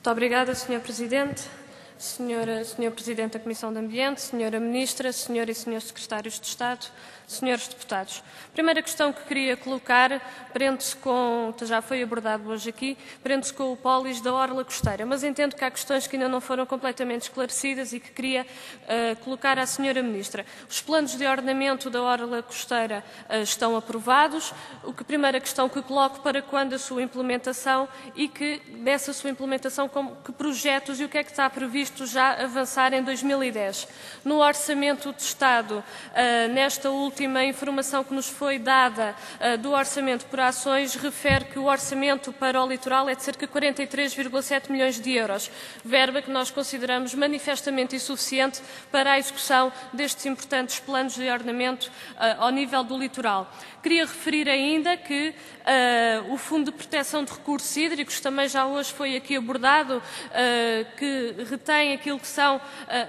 Muito obrigada, Sr. Presidente. Senhor Presidente da Comissão de Ambiente, Senhora Ministra, Senhora e Senhores Secretários de Estado, Senhores Deputados. A primeira questão que queria colocar prende-se com, já foi abordado hoje aqui, prende-se com o pólis da orla costeira, mas entendo que há questões que ainda não foram completamente esclarecidas e que queria colocar à Senhora Ministra. Os planos de ordenamento da orla costeira estão aprovados. A primeira questão que coloco para quando a sua implementação e que dessa sua implementação, que projetos e o que é que está previsto já avançar em 2010. No Orçamento de Estado, nesta última informação que nos foi dada do Orçamento por Ações, refere que o orçamento para o litoral é de cerca de 43,7 milhões de euros, verba que nós consideramos manifestamente insuficiente para a execução destes importantes planos de ordenamento ao nível do litoral. Queria referir ainda que o Fundo de Proteção de Recursos Hídricos, também já hoje foi aqui abordado, que retém aquilo que são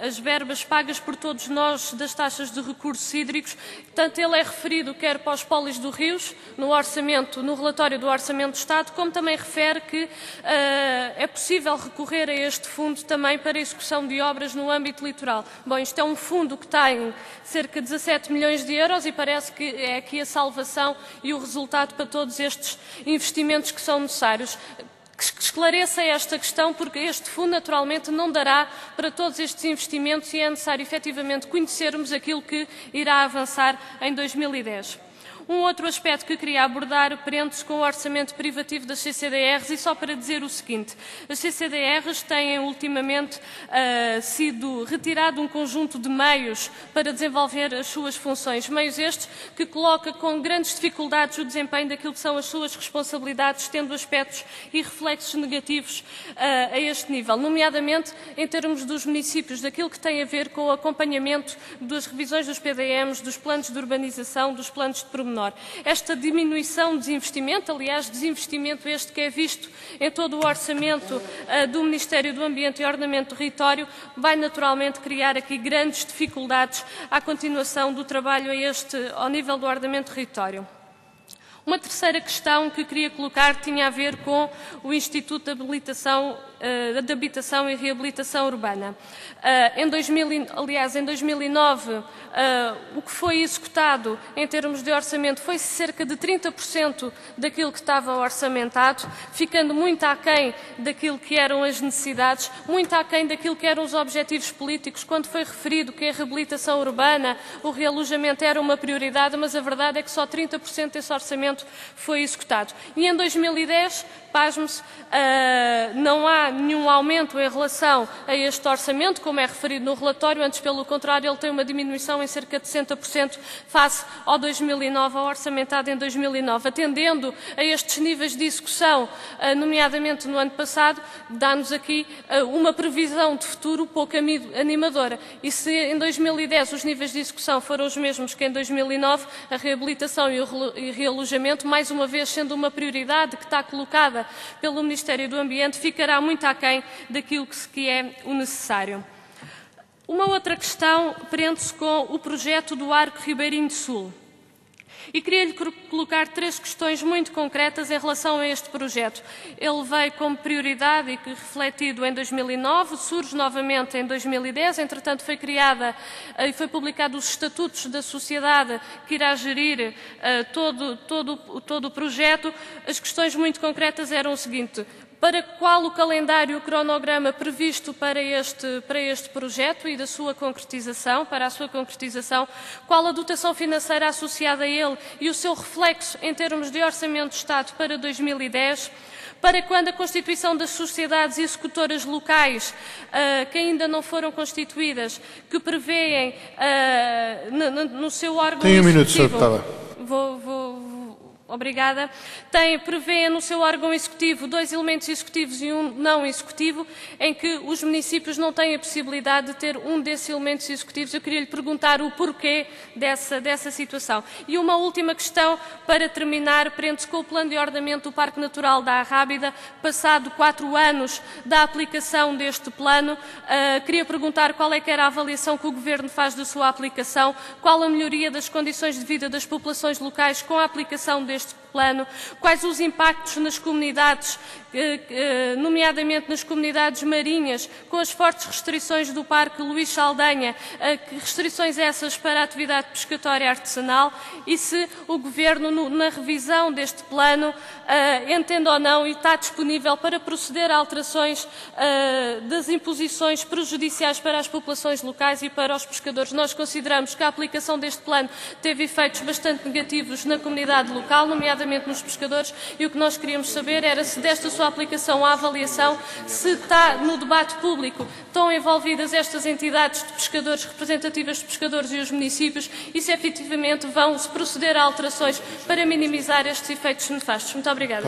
as verbas pagas por todos nós das taxas de recursos hídricos. Tanto ele é referido quer para os pólis dos rios, no relatório do Orçamento do Estado, como também refere que é possível recorrer a este fundo também para a execução de obras no âmbito litoral. Bom, isto é um fundo que tem cerca de 17 milhões de euros e parece que é aqui a salvação e o resultado para todos estes investimentos que são necessários. Que esclareça esta questão, porque este fundo naturalmente não dará para todos estes investimentos e é necessário efetivamente conhecermos aquilo que irá avançar em 2010. Um outro aspecto que queria abordar prende-se com o orçamento privativo das CCDRs e só para dizer o seguinte: as CCDRs têm ultimamente sido retirado um conjunto de meios para desenvolver as suas funções, meios estes que coloca com grandes dificuldades o desempenho daquilo que são as suas responsabilidades, tendo aspectos e reflexos negativos a este nível, nomeadamente em termos dos municípios, daquilo que tem a ver com o acompanhamento das revisões dos PDMs, dos planos de urbanização, dos planos de pormenor. Esta diminuição de desinvestimento, aliás, desinvestimento este que é visto em todo o orçamento do Ministério do Ambiente e Ordenamento do Território, vai naturalmente criar aqui grandes dificuldades à continuação do trabalho ao nível do ordenamento do território. Uma terceira questão que queria colocar tinha a ver com o Instituto de Habitação e Reabilitação Urbana. Em 2009, o que foi executado em termos de orçamento foi cerca de 30% daquilo que estava orçamentado, ficando muito aquém daquilo que eram as necessidades, muito aquém daquilo que eram os objetivos políticos, quando foi referido que a reabilitação urbana, o realojamento era uma prioridade, mas a verdade é que só 30% desse orçamento foi executado. E em 2010, pasme-se, não há nenhum aumento em relação a este orçamento, como é referido no relatório, antes pelo contrário, ele tem uma diminuição em cerca de 60% face ao 2009, ao orçamentado em 2009. Atendendo a estes níveis de execução, nomeadamente no ano passado, dá-nos aqui uma previsão de futuro pouco animadora. E se em 2010 os níveis de execução foram os mesmos que em 2009, a reabilitação e o realojamento, mais uma vez sendo uma prioridade que está colocada pelo Ministério do Ambiente, ficará muito aquém daquilo que é o necessário. Uma outra questão prende-se com o projeto do Arco Ribeirinho do Sul. E queria-lhe colocar 3 questões muito concretas em relação a este projeto. Ele veio como prioridade e que refletido em 2009, surge novamente em 2010, entretanto foi criada e foi publicado os estatutos da sociedade que irá gerir todo o projeto. As questões muito concretas eram o seguinte: para qual o calendário e o cronograma previsto para este projeto e da sua concretização, para a sua concretização, qual a dotação financeira associada a ele e o seu reflexo em termos de orçamento de Estado para 2010, para quando a constituição das sociedades executoras locais, que ainda não foram constituídas, que prevêem no seu órgão Tem um minuto, executivo... Sra. Deputada. Obrigada. Prevê no seu órgão executivo 2 elementos executivos e um não executivo, em que os municípios não têm a possibilidade de ter um desses elementos executivos. Eu queria lhe perguntar o porquê dessa situação. E uma última questão, para terminar, prende-se com o plano de ordenamento do Parque Natural da Arrábida. Passado 4 anos da aplicação deste plano, queria perguntar qual é que era a avaliação que o Governo faz da sua aplicação, qual a melhoria das condições de vida das populações locais com a aplicação deste plano, quais os impactos nas comunidades nomeadamente nas comunidades marinhas, com as fortes restrições do Parque Luís Saldanha, restrições essas para a atividade pescatória artesanal, e se o Governo, na revisão deste plano, entende ou não e está disponível para proceder a alterações das imposições prejudiciais para as populações locais e para os pescadores. Nós consideramos que a aplicação deste plano teve efeitos bastante negativos na comunidade local, nomeadamente nos pescadores, e o que nós queríamos saber era se desta sua aplicação à avaliação, se está no debate público, estão envolvidas estas entidades de pescadores, representativas de pescadores e os municípios, e se efetivamente vão-se proceder a alterações para minimizar estes efeitos nefastos. Muito obrigada.